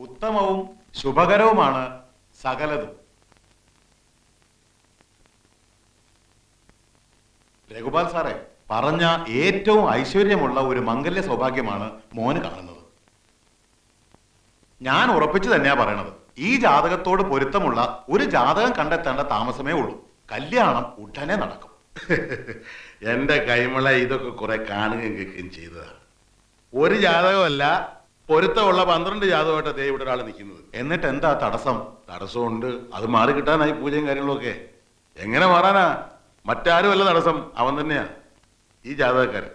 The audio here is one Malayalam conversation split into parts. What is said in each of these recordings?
ഉത്തമവും ശുഭകരവുമാണ് സകലതും. രഘുപാൽ സാറേ, പറഞ്ഞ ഏറ്റവും ഐശ്വര്യമുള്ള ഒരു മംഗല്യ സൗഭാഗ്യമാണ് മോന് കാണുന്നത്. ഞാൻ ഉറപ്പിച്ചു തന്നെയാ പറയണത്. ഈ ജാതകത്തോട് പൊരുത്തമുള്ള ഒരു ജാതകം കണ്ടെത്തേണ്ട താമസമേ ഉള്ളൂ. കല്യാണം ഉടനെ നടക്കും. എന്റെ കൈമള ഇതൊക്കെ കുറെ കാണുകയും കേൾക്കുകയും ചെയ്തതാണ്. ഒരു ജാതകമല്ല, പൊരുത്തമുള്ള 12 ജാതകമായിട്ട് ദേ ഇവിടെ ഒരാൾ നിൽക്കുന്നത്. എന്നിട്ട് എന്താ തടസ്സം? തടസ്സമുണ്ട്. അത് മാറി കിട്ടാനായി പൂജയും കാര്യങ്ങളൊക്കെ. എങ്ങനെ മാറാനാ? മറ്റാരുമല്ല തടസ്സം, അവൻ തന്നെയാ, ഈ ജാതകക്കാരൻ.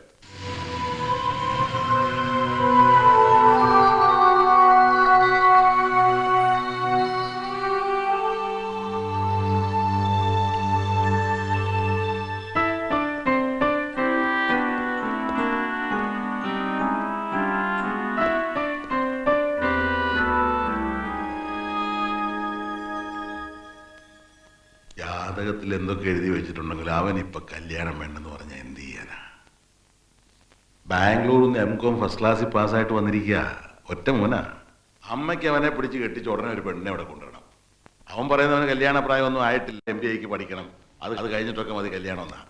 ജാതകത്തിൽ എന്തൊക്കെ എഴുതി വെച്ചിട്ടുണ്ടെങ്കിൽ അവൻ ഇപ്പൊ കല്യാണം വേണ്ടെന്ന് പറഞ്ഞാൽ എന്ത് ചെയ്യാനാ? ബാംഗ്ലൂരിൽ നിന്ന് M.Com ഫസ്റ്റ് ക്ലാസ്സിൽ പാസ്സായിട്ട് വന്നിരിക്കുക. ഒറ്റ മോനാ. അമ്മയ്ക്ക് അവനെ പിടിച്ച് കെട്ടിച്ച് ഉടനെ ഒരു പെണ്ണിനെ അവിടെ കൊണ്ടുവരണം. അവൻ പറയുന്നവന് കല്യാണ പ്രായമൊന്നും ആയിട്ടില്ല, MBA പഠിക്കണം, അത് കഴിഞ്ഞിട്ടൊക്കെ മതി കല്യാണം എന്നാ.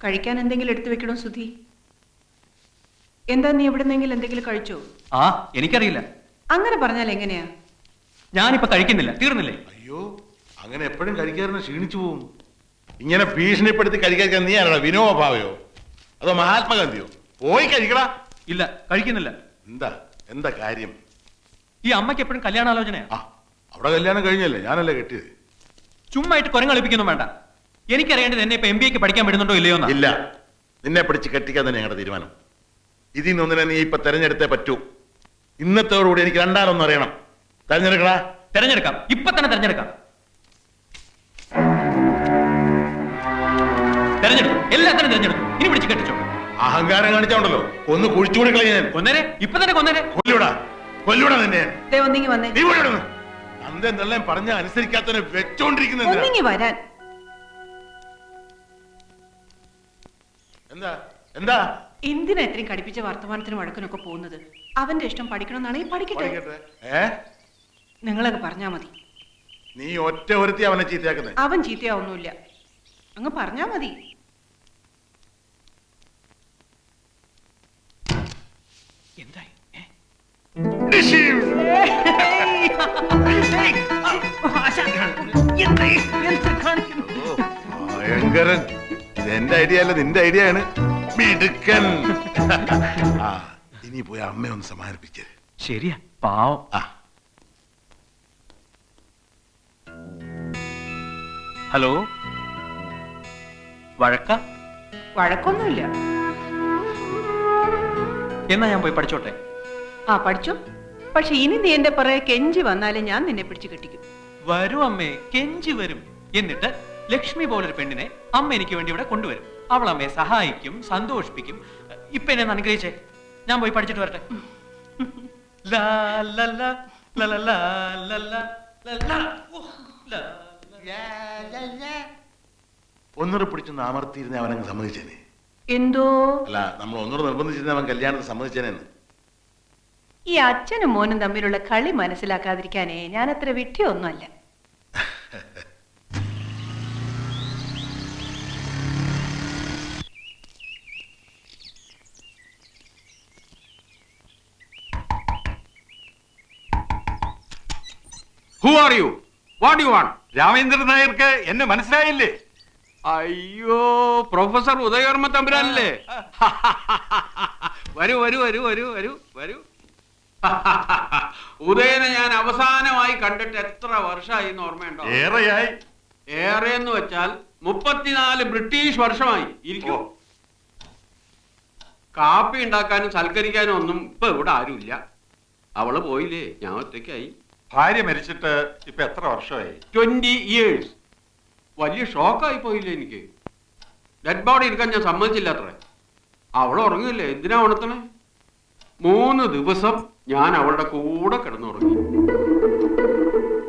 കഴിക്കാൻ എന്തെങ്കിലും എടുത്തു വെക്കണോ സുധി? എന്താ, നീ എവിടെന്നെങ്കിലും എന്തെങ്കിലും കഴിച്ചോ? ആ, എനിക്കറിയില്ല. അങ്ങനെ പറഞ്ഞാൽ എങ്ങനെയാ? ഞാനിപ്പോ കഴിക്കുന്നില്ല, തീർന്നില്ലേ? അയ്യോ, അങ്ങനെ എപ്പോഴും കഴിക്കാറുണ്ട്, ക്ഷീണിച്ചു പോവും. ഇങ്ങനെ ഭീഷണിപ്പെടുത്തി കഴിക്കാൻ നീ ആരാ? വിനോബ ഭാവയോ അതോ മഹാത്മാഗാന്ധിയോ? പോയി കഴിക്കടാ. ഇല്ല, കഴിക്കുന്നില്ല. എന്താ എന്താ കാര്യം? ഈ അമ്മയ്ക്ക് എപ്പോഴും കല്യാണാലോചനയാ. ആ, അവിടെ കല്യാണം കഴിഞ്ഞല്ലേ, ഞാനല്ലേ കെട്ടിയത്. ചുമ്മായിട്ട് കുരങ്ങളിപ്പിക്കൊന്നും വേണ്ട. എനിക്കറിയേണ്ടത് എന്നെ ഇപ്പൊ MBA പഠിക്കാൻ വിടുന്നുണ്ടോ ഇല്ലയോ? ഇല്ല, നിന്നെ പിടിച്ച് കെട്ടിക്കാൻ തന്നെ ഞങ്ങളുടെ തീരുമാനം. ഇതിൽ നിന്നൊന്നിനെ നീ ഇപ്പൊ തെരഞ്ഞെടുത്തേ പറ്റൂ. ഇന്നത്തോടുകൂടി എനിക്ക് രണ്ടാലൊന്നും അറിയണം. തെരഞ്ഞെടുക്കടാ. തെരഞ്ഞെടുക്കാം, ഇപ്പൊ തന്നെ തെരഞ്ഞെടുക്കാം. തെരഞ്ഞെടുക്കും, എല്ലാത്തിനും തെരഞ്ഞെടുക്കും. ഇനി പിടിച്ച് കെട്ടിച്ചോ. അഹങ്കാരം കാണിച്ചോണ്ടല്ലോ ഒന്ന് കുഴിച്ചുകൂടി കളയാ ഞാൻ. കൊന്നേരെ, ഇപ്പൊ തന്നെ കൊന്നേരെ. കൊല്ലൂടാ, കൊല്ലൂടാ നിന്നെ. ഒന്നിങ്ങി വന്നേ. നീ പോയിടുന്നു. അന്തെന്തെല്ലാം പറഞ്ഞ അനുസരിക്കാത്തവനെ വെച്ചോണ്ടിരിക്കുന്ന ഒന്നിങ്ങി വരാൻ. എന്താ എന്താ എന്തിനാ ഇത്രയും കടിപ്പിച്ച വർത്തമാനത്തിനും വഴക്കിനൊക്കെ പോകുന്നത്? അവന്റെ ഇഷ്ടം പഠിക്കണമെന്നാണെങ്കിൽ പഠിക്കട്ടെ. നിങ്ങളങ്ങ് പറഞ്ഞാ മതി. നീ ഒറ്റ ഒരുത്തി അവനെ ചീത്തയാക്കുന്നേ. അവൻ ചീത്തയാവൊന്നുമില്ല, അങ്ങ് പറഞ്ഞാ മതി. എന്തായി? ഭയങ്കരൻ. ഇത് എന്റെ ഐഡിയ അല്ല, നിന്റെ ഐഡിയ ആണ്. മിടുക്കൻ. ഇനി പോയി അമ്മയെ ഒന്ന് സമാധാനിപ്പിച്ചേ. ശരിയാ, പാവം. ഹലോ, വഴക്ക? വഴക്കൊന്നുമില്ല. എന്നാ ഞാൻ പോയി പഠിച്ചോട്ടെ? ആ, പഠിച്ചോ. പക്ഷെ ഇനി നീ എന്റെ പുറകെ കെഞ്ചി വന്നാലേ ഞാൻ നിന്നെ പിടിച്ചു കെട്ടിക്കും. വരും അമ്മേ, കെഞ്ചി വരും. എന്നിട്ട് ലക്ഷ്മി പോലൊരു പെണ്ണിനെ അമ്മ എനിക്ക് വേണ്ടി ഇവിടെ കൊണ്ടുവരും. അവൾ അമ്മയെ സഹായിക്കും, സന്തോഷിപ്പിക്കും. ഇപ്പൊ എന്നെ അനുഗ്രഹിച്ചേ, ഞാൻ പോയി പഠിച്ചിട്ട് വരട്ടെ. ലാ ലാ ലാ ലാ ലാ ലാ ലാ ലാ ലാ. ഒന്നൂടെ പിടിച്ചൊന്ന് അമർത്തിയിരുന്നെ അവനങ്ങ് സമ്മതിച്ചേനെ. എന്തോ? അല്ല, നമ്മൾ ഒന്നൂടെ നിർബന്ധിച്ചിരുന്ന അവൻ കല്യാണത്തിന് സമ്മതിച്ചേനെന്ന്. ഈ അച്ഛനും മോനും തമ്മിലുള്ള കളി മനസ്സിലാക്കാതിരിക്കാനേ ഞാൻ അത്ര വിട്ടിയൊന്നുമല്ല. Who are you? What do you want? Ramendran നായർക്ക് എന്നെ മനസ്സിലായില്ലേ? അയ്യോ, പ്രൊഫസർ ഉദയവർമ്മ തമ്പുരാനല്ലേ? വരൂ വരൂ വരൂ വരൂ വരൂ വരൂ. ഉദയനെ ഞാൻ അവസാനമായി കണ്ടിട്ട് എത്ര വർഷമായി എന്ന് ഓർമ്മയുണ്ടോ? ഏറെയായി. ഏറെ എന്ന് വെച്ചാൽ 34 ബ്രിട്ടീഷ് വർഷമായി. ഇരിക്കൂ. കാപ്പി ഉണ്ടാക്കാനും സൽക്കരിക്കാനും ഒന്നും ഇപ്പൊ ഇവിടെ ആരുമില്ല. അവള് പോയില്ലേ, ഞാൻ ഒറ്റയ്ക്കായി. ഭാര്യ മരിച്ചിട്ട് ഇപ്പൊ എത്ര വർഷമായി? 20 years. വലിയ ഷോക്കായി പോയില്ലേ എനിക്ക്. ഡെഡ് ബോഡി എടുക്കാൻ ഞാൻ സമ്മതിച്ചില്ല അത്രേ. അവൾ ഉറങ്ങില്ലേ, എന്തിനാ ഉണർത്തണേ? 3 ദിവസം ഞാൻ അവളുടെ കൂടെ കിടന്നുറങ്ങി.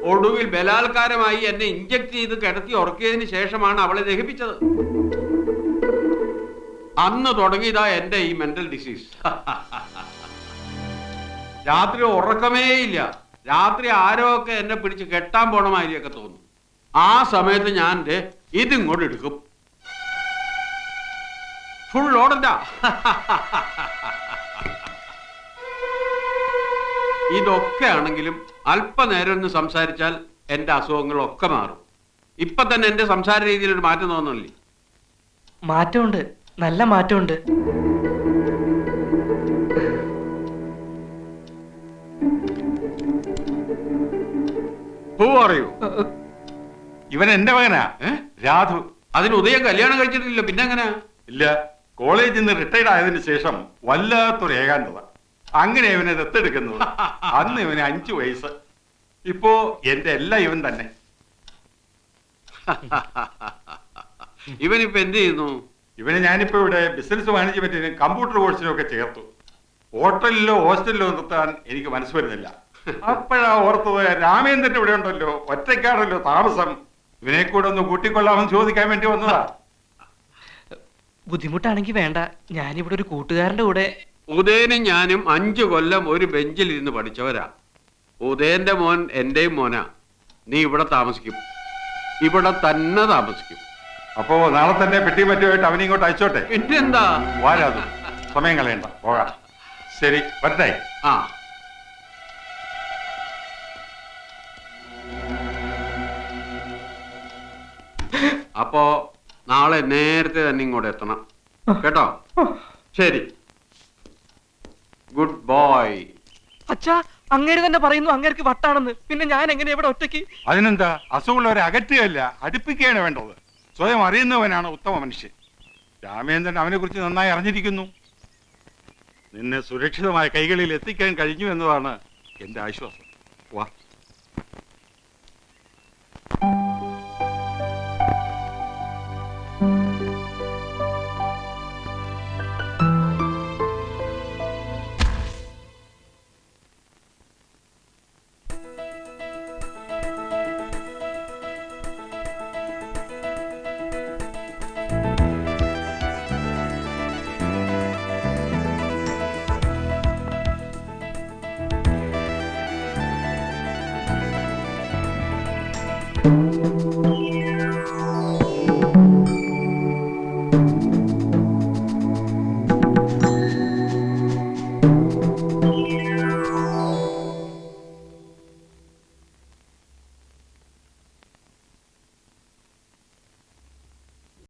ഒടുവിൽ ബലാത്കാരമായി എന്നെ ഇഞ്ചക്ട് ചെയ്ത് കിടത്തി ഉറക്കിയതിന് ശേഷമാണ് അവളെ ദഹിപ്പിച്ചത്. അന്ന് തുടങ്ങിയതാ എന്റെ ഈ മെന്റൽ ഡിസീസ്. രാത്രി ഉറക്കമേ ഇല്ല. രാത്രി ആരോ ഒക്കെ എന്നെ പിടിച്ച് കെട്ടാൻ പോണ മാതിരിയൊക്കെ തോന്നും. ആ സമയത്ത് ഞാൻ ഇതിങ്ങോട്ട് എടുക്കും. ഫുൾ ഓടണ്ടാ. ഇതൊക്കെ ആണെങ്കിലും അല്പനേരം ഒന്ന് സംസാരിച്ചാൽ എന്റെ അസുഖങ്ങളൊക്കെ മാറും. ഇപ്പൊ തന്നെ എന്റെ സംസാര രീതിയിൽ ഒരു മാറ്റം തോന്നുന്നില്ലേ? മാറ്റമുണ്ട്, നല്ല മാറ്റമുണ്ട്. അറിയൂ, ഇവൻ എന്റെ മകനാ, രാധു. അതിന് ഉദയം കല്യാണം കഴിച്ചിട്ടില്ല, പിന്നെ എങ്ങനെയാ? ഇല്ല, കോളേജിൽ നിന്ന് റിട്ടയർഡ് ആയതിനു ശേഷം വല്ലാത്തൊരു ഏകാന്തത. അങ്ങനെ ഇവനെ ദത്തെടുക്കുന്നത്. അന്ന് ഇവന് 5 വയസ്സ്. ഇപ്പോ എന്റെ എല്ലാം ഇവൻ തന്നെ. ഇവനിപ്പോ എന്ത് ചെയ്യുന്നു? ഇവനെ ഞാനിപ്പോ ഇവിടെ ബിസിനസ് മാനേജ്മെന്റിനും കമ്പ്യൂട്ടർ കോഴ്സിനും ഒക്കെ ചേർത്തു. ഹോട്ടലിലോ ഹോസ്റ്റലിലോ നിർത്താൻ എനിക്ക് മനസ്സ് വരുന്നില്ല. അപ്പോഴാ ഓർത്തത്, രാമേന്ദ്രൻ ഇവിടെ ഉണ്ടല്ലോ, ഒറ്റയ്ക്കാണല്ലോ താമസം, ഇവനെ കൂടെ ഒന്ന് കൂട്ടിക്കൊള്ളാമെന്ന് ചോദിക്കാൻ വേണ്ടി വന്നതാ. ബുദ്ധിമുട്ടാണെങ്കിൽ വേണ്ട, ഞാനിവിടെ ഒരു കൂട്ടുകാരന്റെ കൂടെ. ഉദയനും ഞാനും 5 കൊല്ലം ഒരു ബെഞ്ചിൽ ഇരുന്ന് പഠിച്ചവരാ. ഉദയന്റെ മോൻ എന്റെയും മോനാ. നീ ഇവിടെ താമസിക്കും, ഇവിടെ തന്നെ താമസിക്കും. അപ്പോ നാളെ തന്നെ പെട്ടി മറ്റുമായിട്ട് അവനെ ഇങ്ങോട്ട് അയച്ചോട്ടെ. പിന്നെന്താ? വാരാതു, സമയം കളയണ്ട, പോകാം. ശരി, വരട്ടെ. ആ, അപ്പോ നാളെ നേരത്തെ തന്നെ ഇങ്ങോട്ട് എത്തണം കേട്ടോ? ശരി, ഗുഡ് ബോയ്. അച്ഛാ, അങ്ങേര് തന്നെ പറയുന്നു അങ്ങേർക്ക് വട്ടാണെന്ന്. പിന്നെ ഞാൻ എങ്ങനെ ഇവിടെ ഒറ്റയ്ക്ക്? അതിനെന്താ, അസുഖമുള്ളവരെ അകറ്റുകയല്ല, അടുപ്പിക്കുകയാണ് വേണ്ടത്. സ്വയം അറിയുന്നവനാണ് ഉത്തമ മനുഷ്യൻ. രാമേന്ദ്രൻ അവനെ കുറിച്ച് നന്നായി അറിഞ്ഞിരിക്കുന്നു. നിന്നെ സുരക്ഷിതമായ കൈകളിൽ എത്തിക്കാൻ കഴിഞ്ഞു എന്നതാണ് എന്റെ ആശ്വാസം. വാ.